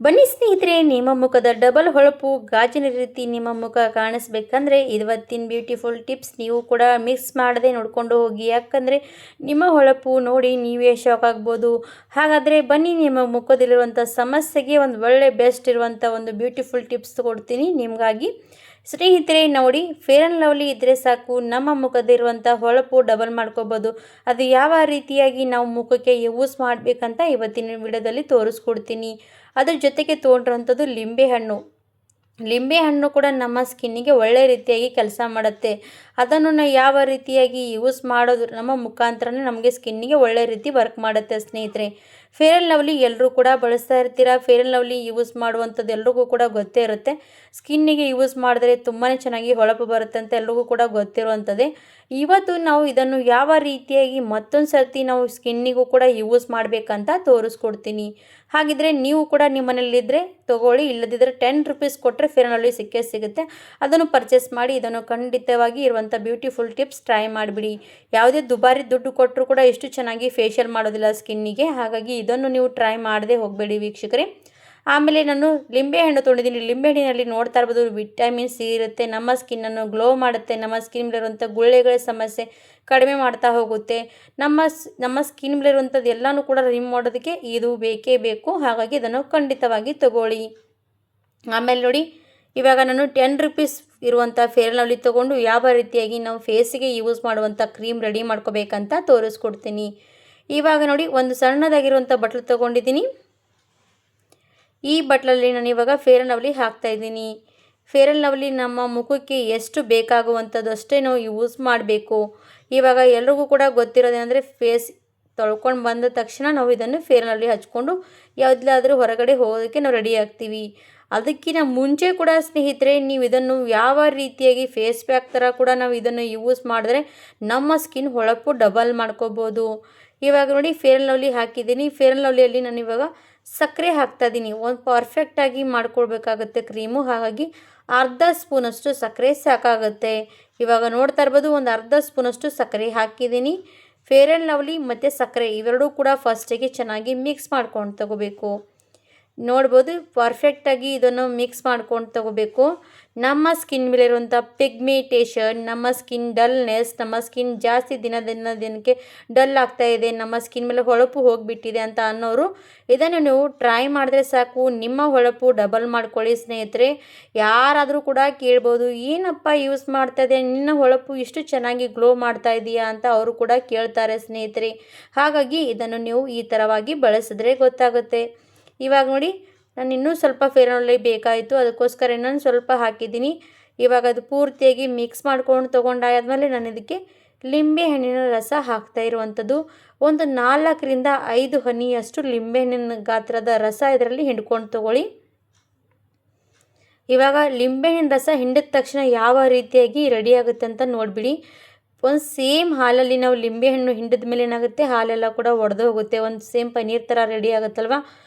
ಬನ್ನಿ ಸ್ನೇಹಿತರೆ, ನಿಮ್ಮ ಮುಖದ ಡಬಲ್ ಹೊಳಪು ಗಾಜಿನ ರೀತಿ ನಿಮ್ಮ ಮುಖ ಕಾಣಿಸ್ಬೇಕಂದ್ರೆ ಇವತ್ತಿನ ಬ್ಯೂಟಿಫುಲ್ ಟಿಪ್ಸ್ ನೀವು ಕೂಡ ಮಿಕ್ಸ್ ಮಾಡದೆ ನೋಡ್ಕೊಂಡು ಹೋಗಿ. ಯಾಕಂದರೆ ನಿಮ್ಮ ಹೊಳಪು ನೋಡಿ ನೀವೇ ಶಾಕ್ ಆಗ್ಬೋದು. ಹಾಗಾದರೆ ಬನ್ನಿ, ನಿಮ್ಮ ಮುಖದಲ್ಲಿರುವಂಥ ಸಮಸ್ಯೆಗೆ ಒಂದು ಒಳ್ಳೆ ಬೆಸ್ಟ್ ಇರುವಂಥ ಒಂದು ಬ್ಯೂಟಿಫುಲ್ ಟಿಪ್ಸ್ ಕೊಡ್ತೀನಿ ನಿಮಗಾಗಿ. ಸ್ನೇಹಿತರೆ ನೋಡಿ, ಫೇರ್ ಆ್ಯಂಡ್ ಲವ್ಲಿ ಇದ್ದರೆ ಸಾಕು, ನಮ್ಮ ಮುಖದಿರುವಂಥ ಹೊಳಪು ಡಬಲ್ ಮಾಡ್ಕೋಬೋದು. ಅದು ಯಾವ ರೀತಿಯಾಗಿ ನಾವು ಮುಖಕ್ಕೆ ಯೂಸ್ ಮಾಡಬೇಕಂತ ಇವತ್ತಿನ ವಿಡಿಯೋದಲ್ಲಿ ತೋರಿಸ್ಕೊಡ್ತೀನಿ. ಅದ್ರ ಜೊತೆಗೆ ತೊಗೊಂಡಿರೋಂಥದ್ದು ಲಿಂಬೆಹಣ್ಣು ಕೂಡ ನಮ್ಮ ಸ್ಕಿನ್ನಿಗೆ ಒಳ್ಳೆ ರೀತಿಯಾಗಿ ಕೆಲಸ ಮಾಡುತ್ತೆ. ಅದನ್ನು ಯಾವ ರೀತಿಯಾಗಿ ಯೂಸ್ ಮಾಡೋದು ನಮ್ಮ ಮುಖಾಂತರನೇ ನಮಗೆ ಸ್ಕಿನ್ನಿಗೆ ಒಳ್ಳೆ ರೀತಿ ವರ್ಕ್ ಮಾಡುತ್ತೆ. ಸ್ನೇಹಿತರೆ, ಫೇರ್ ಆ್ಯಂಡ್ ಲವ್ಲಿ ಎಲ್ಲರೂ ಕೂಡ ಬಳಸ್ತಾ ಇರ್ತೀರಾ. ಫೇರ್ ಆ್ಯಂಡ್ ಲವ್ಲಿ ಯೂಸ್ ಮಾಡುವಂಥದ್ದು ಎಲ್ರಿಗೂ ಕೂಡ ಗೊತ್ತೇ ಇರುತ್ತೆ. ಸ್ಕಿನ್ನಿಗೆ ಯೂಸ್ ಮಾಡಿದ್ರೆ ತುಂಬಾ ಚೆನ್ನಾಗಿ ಹೊಳಪು ಬರುತ್ತೆ ಅಂತ ಎಲ್ರಿಗೂ ಕೂಡ ಗೊತ್ತಿರುವಂಥದ್ದೇ. ಇವತ್ತು ನಾವು ಇದನ್ನು ಯಾವ ರೀತಿಯಾಗಿ ಮತ್ತೊಂದು ಸರ್ತಿ ನಾವು ಸ್ಕಿನ್ನಿಗೂ ಕೂಡ ಯೂಸ್ ಮಾಡಬೇಕಂತ ತೋರಿಸ್ಕೊಡ್ತೀನಿ. ಹಾಗಿದ್ರೆ ನೀವು ಕೂಡ ನಿಮ್ಮ ಮನೇಲಿದ್ದರೆ ತೊಗೊಳ್ಳಿ, ಇಲ್ಲದಿದ್ದರೆ 10 ರುಪೀಸ್ ಕೊಟ್ಟರೆ ಫೇರ್ ಆ್ಯಂಡ್ ಲವ್ಲಿ ಸಿಗುತ್ತೆ. ಅದನ್ನು ಪರ್ಚೇಸ್ ಮಾಡಿ ಇದನ್ನು ಖಂಡಿತವಾಗಿ ಇರುವಂಥ ಬ್ಯೂಟಿಫುಲ್ ಟಿಪ್ಸ್ ಟ್ರೈ ಮಾಡಿಬಿಡಿ. ಯಾವುದೇ ದುಬಾರಿ ದುಡ್ಡು ಕೊಟ್ಟರು ಕೂಡ ಎಷ್ಟು ಚೆನ್ನಾಗಿ ಫೇಶಿಯಲ್ ಮಾಡೋದಿಲ್ಲ ಸ್ಕಿನ್ನಿಗೆ. ಹಾಗಾಗಿ ಇದನ್ನು ನೀವು ಟ್ರೈ ಮಾಡದೆ ಹೋಗಬೇಡಿ ವೀಕ್ಷಕರೇ. ಆಮೇಲೆ ನಾನು ಲಿಂಬೆಹಣ್ಣು ತೊಗೊಂಡಿದ್ದೀನಿ. ಲಿಂಬೆಹಣ್ಣಿನಲ್ಲಿ ನೋಡ್ತಾ ಇರ್ಬೋದು ವಿಟಮಿನ್ ಸಿ ಇರುತ್ತೆ. ನಮ್ಮ ಸ್ಕಿನ್ನನ್ನು ಗ್ಲೋ ಮಾಡುತ್ತೆ. ನಮ್ಮ ಸ್ಕಿನ್ ಮೇಲಿರುವಂಥ ಗುಳ್ಳೆಗಳ ಸಮಸ್ಯೆ ಕಡಿಮೆ ಮಾಡ್ತಾ ಹೋಗುತ್ತೆ. ನಮ್ಮ ಸ್ಕಿನ್ ಮೇಲಿರುವಂಥದ್ದು ಎಲ್ಲನೂ ಕೂಡ ರಿಮೂವ್ ಮಾಡೋದಕ್ಕೆ ಇದು ಬೇಕೇ ಬೇಕು. ಹಾಗಾಗಿ ಇದನ್ನು ಖಂಡಿತವಾಗಿ ತಗೊಳ್ಳಿ. ಆಮೇಲೆ ನೋಡಿ, ಇವಾಗ ನಾನು 10 ರುಪೀಸ್ ಇರುವಂಥ ಫೇರ್ ಆ್ಯಂಡ್ ಲವ್ಲಿ ತೊಗೊಂಡು ಯಾವ ರೀತಿಯಾಗಿ ನಾವು ಫೇಸಿಗೆ ಯೂಸ್ ಮಾಡುವಂಥ ಕ್ರೀಮ್ ರೆಡಿ ಮಾಡ್ಕೋಬೇಕಂತ ತೋರಿಸ್ಕೊಡ್ತೀನಿ. ಇವಾಗ ನೋಡಿ, ಒಂದು ಸಣ್ಣದಾಗಿರುವಂಥ ಬಟ್ಲು ತೊಗೊಂಡಿದ್ದೀನಿ. ಈ ಬಟ್ಲಲ್ಲಿ ನಾನು ಇವಾಗ ಫೇರ್ ಆ್ಯಂಡ್ ಲವ್ಲಿ ಹಾಕ್ತಾಯಿದ್ದೀನಿ. ಫೇರ್ ಆ್ಯಂಡ್ ಲವ್ಲಿ ನಮ್ಮ ಮುಖಕ್ಕೆ ಎಷ್ಟು ಬೇಕಾಗುವಂಥದ್ದು ಅಷ್ಟೇ ನಾವು ಯೂಸ್ ಮಾಡಬೇಕು. ಇವಾಗ ಎಲ್ರಿಗೂ ಕೂಡ ಗೊತ್ತಿರೋದೇನೆಂದರೆ, ಫೇಸ್ ತೊಳ್ಕೊಂಡು ಬಂದ ತಕ್ಷಣ ನಾವು ಇದನ್ನು ಫೇರ್ ಆ್ಯಂಡ್ ಲವ್ಲಿ ಹಚ್ಕೊಂಡು ಯಾವುದಾದ್ರೂ ಹೊರಗಡೆ ಹೋಗೋದಕ್ಕೆ ನಾವು ರೆಡಿ ಆಗ್ತೀವಿ. ಅದಕ್ಕಿಂತ ಮುಂಚೆ ಕೂಡ ಸ್ನೇಹಿತರೆ, ನೀವು ಇದನ್ನು ಯಾವ ರೀತಿಯಾಗಿ ಫೇಸ್ ಪ್ಯಾಕ್ ಥರ ಕೂಡ ನಾವು ಇದನ್ನು ಯೂಸ್ ಮಾಡಿದ್ರೆ ನಮ್ಮ ಸ್ಕಿನ್ ಹೊಳಪು ಡಬಲ್ ಮಾಡ್ಕೋಬೋದು. ಇವಾಗ ನೋಡಿ, ಫೇರ್ ಆ್ಯಂಡ್ ಲವ್ಲಿ ಹಾಕಿದ್ದೀನಿ. ಫೇರ್ ಆ್ಯಂಡ್ ಲವ್ಲಿಯಲ್ಲಿ ನಾನು ಇವಾಗ ಸಕ್ಕರೆ ಹಾಕ್ತಾಯಿದ್ದೀನಿ. ಒಂದು ಪರ್ಫೆಕ್ಟಾಗಿ ಮಾಡ್ಕೊಳ್ಬೇಕಾಗುತ್ತೆ ಕ್ರೀಮು. ಹಾಗಾಗಿ ಅರ್ಧ ಸ್ಪೂನಷ್ಟು ಸಕ್ಕರೆ ಸಾಕಾಗುತ್ತೆ. ಇವಾಗ ನೋಡ್ತಾ ಇರ್ಬೋದು, ಒಂದು ಅರ್ಧ ಸ್ಪೂನಷ್ಟು ಸಕ್ಕರೆ ಹಾಕಿದ್ದೀನಿ. ಫೇರ್ ಆ್ಯಂಡ್ ಲವ್ಲಿ ಮತ್ತು ಸಕ್ಕರೆ ಇವೆರಡೂ ಕೂಡ ಫಸ್ಟಿಗೆ ಚೆನ್ನಾಗಿ ಮಿಕ್ಸ್ ಮಾಡ್ಕೊಂಡು ತಗೋಬೇಕು. ನೋಡ್ಬೋದು, ಪರ್ಫೆಕ್ಟಾಗಿ ಇದನ್ನು ಮಿಕ್ಸ್ ಮಾಡ್ಕೊಂಡು ತಗೋಬೇಕು. ನಮ್ಮ ಸ್ಕಿನ್ ಮೇಲೆ ಇರುವಂಥ ಪಿಗ್ಮೆಂಟೇಷನ್, ನಮ್ಮ ಸ್ಕಿನ್ ಡಲ್ನೆಸ್, ನಮ್ಮ ಸ್ಕಿನ್ ಜಾಸ್ತಿ ದಿನಕ್ಕೆ ಡಲ್ ಆಗ್ತಾಯಿದೆ, ನಮ್ಮ ಸ್ಕಿನ್ ಮೇಲೆ ಹೊಳಪು ಹೋಗಿಬಿಟ್ಟಿದೆ ಅಂತ ಅನ್ನೋರು ಇದನ್ನು ನೀವು ಟ್ರೈ ಮಾಡಿದ್ರೆ ಸಾಕು, ನಿಮ್ಮ ಹೊಳಪು ಡಬಲ್ ಮಾಡ್ಕೊಳ್ಳಿ. ಸ್ನೇಹಿತರೆ, ಯಾರಾದರೂ ಕೂಡ ಕೇಳ್ಬೋದು, ಏನಪ್ಪ ಯೂಸ್ ಮಾಡ್ತಾ ಇದೆಯಾ, ನಿನ್ನ ಹೊಳಪು ಇಷ್ಟು ಚೆನ್ನಾಗಿ ಗ್ಲೋ ಮಾಡ್ತಾ ಇದೆಯಾ ಅಂತ ಅವರು ಕೂಡ ಕೇಳ್ತಾರೆ ಸ್ನೇಹಿತರೆ. ಹಾಗಾಗಿ ಇದನ್ನು ನೀವು ಈ ಥರವಾಗಿ ಬಳಸಿದ್ರೆ ಗೊತ್ತಾಗುತ್ತೆ. ಇವಾಗ ನೋಡಿ, ನಾನು ಇನ್ನೂ ಸ್ವಲ್ಪ ಫೇರ್ ಆ್ಯಂಡ್ ಲವ್ಲಿ ಬೇಕಾಯಿತು, ಅದಕ್ಕೋಸ್ಕರ ಇನ್ನೊಂದು ಸ್ವಲ್ಪ ಹಾಕಿದ್ದೀನಿ. ಇವಾಗ ಅದು ಪೂರ್ತಿಯಾಗಿ ಮಿಕ್ಸ್ ಮಾಡ್ಕೊಂಡು ತೊಗೊಂಡಾದ್ಮೇಲೆ ನಾನು ಇದಕ್ಕೆ ಲಿಂಬೆಹಣ್ಣಿನ ರಸ ಹಾಕ್ತಾ ಇರುವಂಥದ್ದು. ಒಂದು 4ರಿಂದ 5 ಹನಿಯಷ್ಟು ಲಿಂಬೆಹಣ್ಣಿನ ಗಾತ್ರದ ರಸ ಇದರಲ್ಲಿ ಹಿಂಡ್ಕೊಂಡು ತೊಗೊಳ್ಳಿ. ಇವಾಗ ಲಿಂಬೆಹಣ್ಣಿನ ರಸ ಹಿಂಡಿದ ತಕ್ಷಣ ಯಾವ ರೀತಿಯಾಗಿ ರೆಡಿ ಆಗುತ್ತೆ ಅಂತ ನೋಡಿಬಿಡಿ. ಒಂದು ಸೇಮ್ ಹಾಲಲ್ಲಿ ನಾವು ಲಿಂಬೆಹಣ್ಣು ಹಿಂಡಿದ ಮೇಲೆ ಏನಾಗುತ್ತೆ, ಹಾಲೆಲ್ಲ ಕೂಡ ಒಡೆದು ಹೋಗುತ್ತೆ. ಒಂದು ಸೇಮ್ ಪನ್ನೀರ್ ಥರ ರೆಡಿ ಆಗುತ್ತಲ್ವ,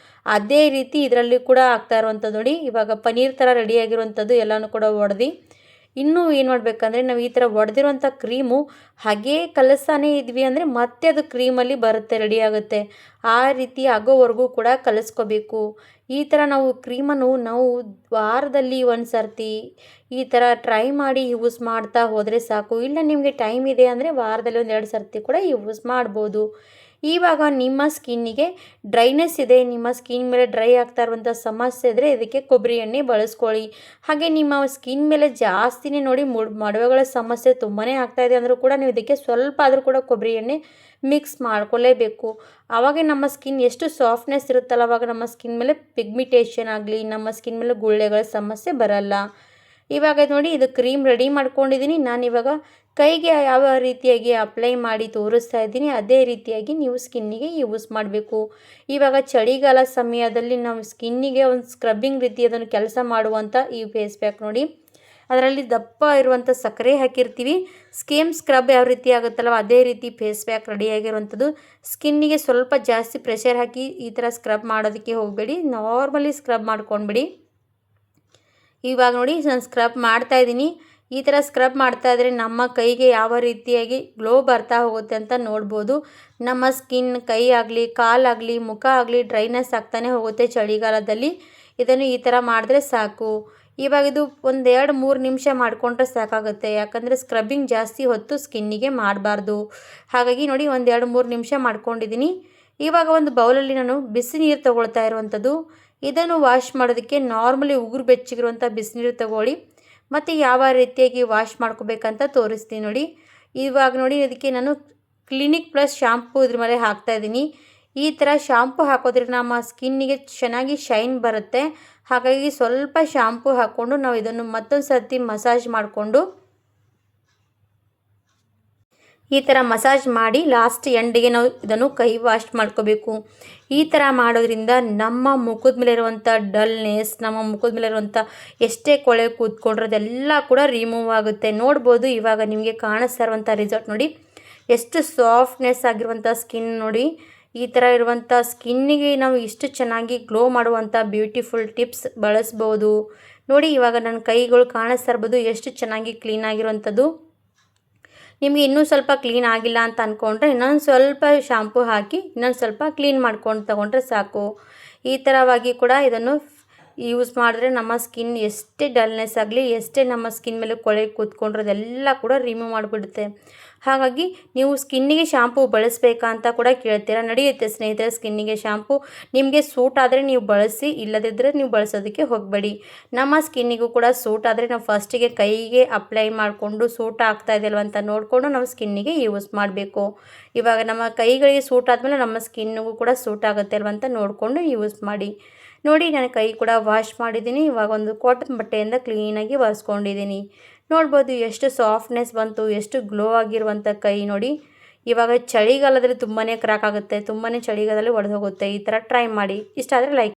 ಅದೇ ರೀತಿ ಇದರಲ್ಲಿ ಕೂಡ ಆಗ್ತಾ ಇರುವಂಥದ್ದು. ನೋಡಿ, ಇವಾಗ ಪನ್ನೀರ್ ಥರ ರೆಡಿಯಾಗಿರುವಂಥದ್ದು ಎಲ್ಲನೂ ಕೂಡ ಒಡೆದು, ಇನ್ನೂ ಏನು ಮಾಡಬೇಕಂದ್ರೆ, ನಾವು ಈ ಥರ ಒಡೆದಿರುವಂಥ ಕ್ರೀಮು ಹಾಗೇ ಕಲಸ್ತಾನೇ ಇದ್ವಿ ಅಂದರೆ ಮತ್ತೆ ಅದು ಕ್ರೀಮಲ್ಲಿ ಬರುತ್ತೆ, ರೆಡಿ ಆಗುತ್ತೆ. ಆ ರೀತಿ ಆಗೋವರೆಗೂ ಕೂಡ ಕಲಿಸ್ಕೋಬೇಕು. ಈ ಥರ ನಾವು ಕ್ರೀಮನ್ನು ನಾವು ವಾರದಲ್ಲಿ ಒಂದು ಸರ್ತಿ ಈ ಥರ ಟ್ರೈ ಮಾಡಿ ಯೂಸ್ ಮಾಡ್ತಾ ಹೋದರೆ ಸಾಕು. ಇಲ್ಲ ನಿಮಗೆ ಟೈಮ್ ಇದೆ ಅಂದರೆ ವಾರದಲ್ಲಿ 1-2 ಸರ್ತಿ ಕೂಡ ಯೂಸ್ ಮಾಡ್ಬೋದು. ಇವಾಗ ನಿಮ್ಮ ಸ್ಕಿನ್ನಿಗೆ ಡ್ರೈನೆಸ್ ಇದೆ, ನಿಮ್ಮ ಸ್ಕಿನ್ ಮೇಲೆ ಡ್ರೈ ಆಗ್ತಾ ಇರುವಂಥ ಸಮಸ್ಯೆ ಇದ್ದರೆ ಇದಕ್ಕೆ ಕೊಬ್ಬರಿ ಎಣ್ಣೆ ಬಳಸ್ಕೊಳ್ಳಿ. ಹಾಗೆ ನಿಮ್ಮ ಸ್ಕಿನ್ ಮೇಲೆ ಜಾಸ್ತಿನೇ ನೋಡಿ ಮೊಡವೆಗಳ ಸಮಸ್ಯೆ ತುಂಬಾ ಆಗ್ತಾಯಿದೆ ಅಂದರೂ ಕೂಡ ನೀವು ಇದಕ್ಕೆ ಸ್ವಲ್ಪ ಆದರೂ ಕೂಡ ಕೊಬ್ಬರಿ ಎಣ್ಣೆ ಮಿಕ್ಸ್ ಮಾಡ್ಕೊಳ್ಳೇಬೇಕು. ಆವಾಗ ನಮ್ಮ ಸ್ಕಿನ್ ಎಷ್ಟು ಸಾಫ್ಟ್ನೆಸ್ ಇರುತ್ತಲ್ಲ, ಆವಾಗ ನಮ್ಮ ಸ್ಕಿನ್ ಮೇಲೆ ಪಿಗ್ಮೆಂಟೇಷನ್ ಆಗಲಿ, ನಮ್ಮ ಸ್ಕಿನ್ ಮೇಲೆ ಗುಳ್ಳೆಗಳ ಸಮಸ್ಯೆ ಬರಲ್ಲ. ಇವಾಗ ನೋಡಿ, ಇದು ಕ್ರೀಮ್ ರೆಡಿ ಮಾಡ್ಕೊಂಡಿದ್ದೀನಿ. ನಾನಿವಾಗ ಕೈಗೆ ಯಾವ ರೀತಿಯಾಗಿ ಅಪ್ಲೈ ಮಾಡಿ ತೋರಿಸ್ತಾ ಇದ್ದೀನಿ ಅದೇ ರೀತಿಯಾಗಿ ನೀವು ಸ್ಕಿನ್ನಿಗೆ ಯೂಸ್ ಮಾಡಬೇಕು. ಇವಾಗ ಚಳಿಗಾಲ ಸಮಯದಲ್ಲಿ ನಾವು ಸ್ಕಿನ್ನಿಗೆ ಒಂದು ಸ್ಕ್ರಬ್ಬಿಂಗ್ ರೀತಿ ಅದನ್ನು ಕೆಲಸ ಮಾಡುವಂಥ ಈ ಫೇಸ್ ಪ್ಯಾಕ್ ನೋಡಿ, ಅದರಲ್ಲಿ ದಪ್ಪ ಇರುವಂಥ ಸಕ್ಕರೆ ಹಾಕಿರ್ತೀವಿ. ಸ್ಕ್ರಬ್ ಯಾವ ರೀತಿ ಆಗುತ್ತಲ್ವ ಅದೇ ರೀತಿ ಫೇಸ್ ಪ್ಯಾಕ್ ರೆಡಿಯಾಗಿರುವಂಥದ್ದು. ಸ್ಕಿನ್ನಿಗೆ ಸ್ವಲ್ಪ ಜಾಸ್ತಿ ಪ್ರೆಷರ್ ಹಾಕಿ ಈ ಥರ ಸ್ಕ್ರಬ್ ಮಾಡೋದಕ್ಕೆ ಹೋಗಬೇಡಿ, ನಾರ್ಮಲಿ ಸ್ಕ್ರಬ್ ಮಾಡ್ಕೊಂಡ್ಬಿಡಿ. ಇವಾಗ ನೋಡಿ, ನಾನು ಸ್ಕ್ರಬ್ ಮಾಡ್ತಾಯಿದ್ದೀನಿ. ಈ ಥರ ಸ್ಕ್ರಬ್ ಮಾಡ್ತಾಯಿದ್ರೆ ನಮ್ಮ ಕೈಗೆ ಯಾವ ರೀತಿಯಾಗಿ ಗ್ಲೋ ಬರ್ತಾ ಹೋಗುತ್ತೆ ಅಂತ ನೋಡ್ಬೋದು. ನಮ್ಮ ಸ್ಕಿನ್ ಕೈ ಆಗಲಿ, ಕಾಲಾಗಲಿ, ಮುಖ ಆಗಲಿ ಡ್ರೈನೆಸ್ ಆಗ್ತಾನೆ ಹೋಗುತ್ತೆ ಚಳಿಗಾಲದಲ್ಲಿ. ಇದನ್ನು ಈ ಥರ ಮಾಡಿದ್ರೆ ಸಾಕು. ಇವಾಗ ಇದು ಒಂದು 2-3 ನಿಮಿಷ ಮಾಡಿಕೊಂಡ್ರೆ ಸಾಕಾಗುತ್ತೆ. ಯಾಕಂದರೆ ಸ್ಕ್ರಬ್ಬಿಂಗ್ ಜಾಸ್ತಿ ಹೊತ್ತು ಸ್ಕಿನ್ನಿಗೆ ಮಾಡಬಾರ್ದು. ಹಾಗಾಗಿ ನೋಡಿ ಒಂದು 2-3 ನಿಮಿಷ ಮಾಡ್ಕೊಂಡಿದ್ದೀನಿ. ಇವಾಗ ಒಂದು ಬೌಲಲ್ಲಿ ನಾನು ಬಿಸಿ ನೀರು ತೊಗೊಳ್ತಾ ಇರುವಂಥದ್ದು. ಇದನ್ನು ವಾಶ್ ಮಾಡೋದಕ್ಕೆ ನಾರ್ಮಲಿ ಉಗುರು ಬೆಚ್ಚಗಿರುವಂಥ ಬಿಸಿನೀರು ತಗೊಳ್ಳಿ. ಮತ್ತು ಯಾವ ರೀತಿಯಾಗಿ ವಾಶ್ ಮಾಡ್ಕೋಬೇಕಂತ ತೋರಿಸ್ತೀನಿ ನೋಡಿ. ಇವಾಗ ನೋಡಿ ಇದಕ್ಕೆ ನಾನು ಕ್ಲಿನಿಕ್ ಪ್ಲಸ್ ಶಾಂಪೂ ಇದ್ರ ಮೇಲೆ ಹಾಕ್ತಾಯಿದ್ದೀನಿ. ಈ ಥರ ಶಾಂಪು ಹಾಕೋದ್ರಿಂದ ನಮ್ಮ ಸ್ಕಿನ್ನಿಗೆ ಚೆನ್ನಾಗಿ ಶೈನ್ ಬರುತ್ತೆ. ಹಾಗಾಗಿ ಸ್ವಲ್ಪ ಶಾಂಪು ಹಾಕ್ಕೊಂಡು ನಾವು ಇದನ್ನು ಮತ್ತೊಂದು ಸರ್ತಿ ಮಸಾಜ್ ಮಾಡಿಕೊಂಡು ಈ ಥರ ಮಸಾಜ್ ಮಾಡಿ ಲಾಸ್ಟ್ ಎಂಡಿಗೆ ನಾವು ಇದನ್ನು ಕೈ ವಾಶ್ ಮಾಡ್ಕೋಬೇಕು. ಈ ಥರ ಮಾಡೋದ್ರಿಂದ ನಮ್ಮ ಮುಖದ ಮೇಲೆ ಇರುವಂಥ ಡಲ್ನೆಸ್, ನಮ್ಮ ಮುಖದ ಮೇಲೆ ಇರುವಂಥ ಎಷ್ಟೇ ಕೊಳೆ ಕೂತ್ಕೊಂಡಿರೋದೆಲ್ಲ ಕೂಡ ರಿಮೂವ್ ಆಗುತ್ತೆ. ನೋಡ್ಬೋದು ಇವಾಗ ನಿಮಗೆ ಕಾಣಿಸ್ತಾ ಇರುವಂಥ ರಿಸಲ್ಟ್ ನೋಡಿ, ಎಷ್ಟು ಸಾಫ್ಟ್ನೆಸ್ ಆಗಿರುವಂಥ ಸ್ಕಿನ್ ನೋಡಿ. ಈ ಥರ ಇರುವಂಥ ಸ್ಕಿನ್ನಿಗೆ ನಾವು ಇಷ್ಟು ಚೆನ್ನಾಗಿ ಗ್ಲೋ ಮಾಡುವಂಥ ಬ್ಯೂಟಿಫುಲ್ ಟಿಪ್ಸ್ ಬಳಸ್ಬೋದು ನೋಡಿ. ಇವಾಗ ನನ್ನ ಕೈಗಳು ಕಾಣಿಸ್ತಾ ಇರ್ಬೋದು ಎಷ್ಟು ಚೆನ್ನಾಗಿ ಕ್ಲೀನ್ ಆಗಿರುವಂಥದ್ದು. ನಿಮಗೆ ಇನ್ನೂ ಸ್ವಲ್ಪ ಕ್ಲೀನ್ ಆಗಿಲ್ಲ ಅಂತ ಅಂದ್ಕೊಂಡ್ರೆ ಇನ್ನೊಂದು ಸ್ವಲ್ಪ ಶಾಂಪು ಹಾಕಿ ಇನ್ನೊಂದು ಸ್ವಲ್ಪ ಕ್ಲೀನ್ ಮಾಡ್ಕೊಂಡು ತಗೊಂಡ್ರೆ ಸಾಕು. ಈ ಥರವಾಗಿ ಕೂಡ ಇದನ್ನು ಯೂಸ್ ಮಾಡಿದ್ರೆ ನಮ್ಮ ಸ್ಕಿನ್ ಎಷ್ಟೇ ಡಲ್ನೆಸ್ ಆಗಲಿ, ಎಷ್ಟೇ ನಮ್ಮ ಸ್ಕಿನ್ ಮೇಲೆ ಕೊಳೆ ಕೂತ್ಕೊಂಡಿರೋದೆಲ್ಲ ಕೂಡ ರಿಮೂವ್ ಮಾಡಿಬಿಡುತ್ತೆ. ಹಾಗಾಗಿ ನೀವು ಸ್ಕಿನ್ನಿಗೆ ಶಾಂಪೂ ಬಳಸಬೇಕಾ ಅಂತ ಕೂಡ ಕೇಳ್ತೀರಾ. ನಡೆಯುತ್ತೆ ಸ್ನೇಹಿತರೆ, ಸ್ಕಿನ್ನಿಗೆ ಶಾಂಪೂ ನಿಮಗೆ ಸೂಟ್ ಆದರೆ ನೀವು ಬಳಸಿ, ಇಲ್ಲದಿದ್ದರೆ ನೀವು ಬಳಸೋದಕ್ಕೆ ಹೋಗಬೇಡಿ. ನಮ್ಮ ಸ್ಕಿನ್ನಿಗೂ ಕೂಡ ಸೂಟ್ ಆದರೆ ನಾವು ಫಸ್ಟಿಗೆ ಕೈಗೆ ಅಪ್ಲೈ ಮಾಡಿಕೊಂಡು ಸೂಟ್ ಆಗ್ತಾ ಇದೆಯಲ್ವ ಅಂತ ನೋಡಿಕೊಂಡು ನಾವು ಸ್ಕಿನ್ನಿಗೆ ಯೂಸ್ ಮಾಡಬೇಕು. ಇವಾಗ ನಮ್ಮ ಕೈಗಳಿಗೆ ಸೂಟ್ ಆದಮೇಲೆ ನಮ್ಮ ಸ್ಕಿನ್ನಿಗೂ ಕೂಡ ಸೂಟ್ ಆಗುತ್ತೆ ಅಲ್ವ ಅಂತ ನೋಡಿಕೊಂಡು ಯೂಸ್ ಮಾಡಿ ನೋಡಿ. ನಾನು ಕೈ ಕೂಡ ವಾಶ್ ಮಾಡಿದ್ದೀನಿ. ಇವಾಗ ಒಂದು ಕಾಟನ್ ಬಟ್ಟೆಯಿಂದ ಕ್ಲೀನಾಗಿ ಒರೆಸ್ಕೊಂಡಿದ್ದೀನಿ. ನೋಡ್ಬೋದು ಎಷ್ಟು ಸಾಫ್ಟ್ನೆಸ್ ಬಂತು, ಎಷ್ಟು ಗ್ಲೋ ಆಗಿರುವಂಥ ಕೈ ನೋಡಿ. ಇವಾಗ ಚಳಿಗಾಲದಲ್ಲಿ ತುಂಬಾ ಕ್ರ್ಯಾಕ್ ಆಗುತ್ತೆ, ತುಂಬಾ ಚಳಿಗಾಲದಲ್ಲಿ ಒಡೆದು ಹೋಗುತ್ತೆ. ಈ ಥರ ಟ್ರೈ ಮಾಡಿ. ಇಷ್ಟ ಆದರೆ ಲೈಕ್